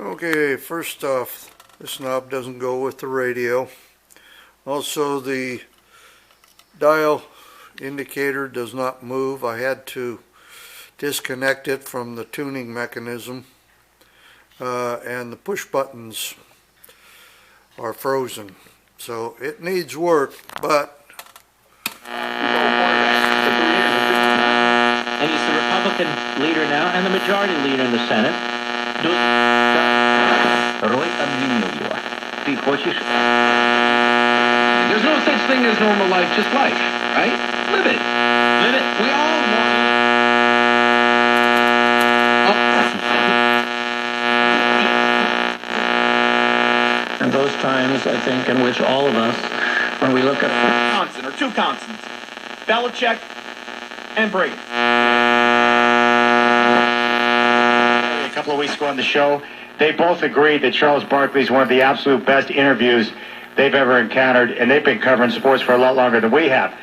Okay, first off, this knob doesn't go with the radio. Also, the dial indicator does not move. I had to disconnect it from the tuning mechanism, and the push buttons are frozen. So it needs work, but and he's the Republican leader now and the majority leader in the Senate. Рой обвинил его. Ты хочешь? There's no such thing as normal life, just life, right? Live it. Live it. We all want And those times, I think, in which all of us, when we look at constant or two constants, Belichick and Brady. A couple of weeks ago on the show, they both agreed that Charles Barkley is one of the absolute best interviews they've ever encountered, and they've been covering sports for a lot longer than we have.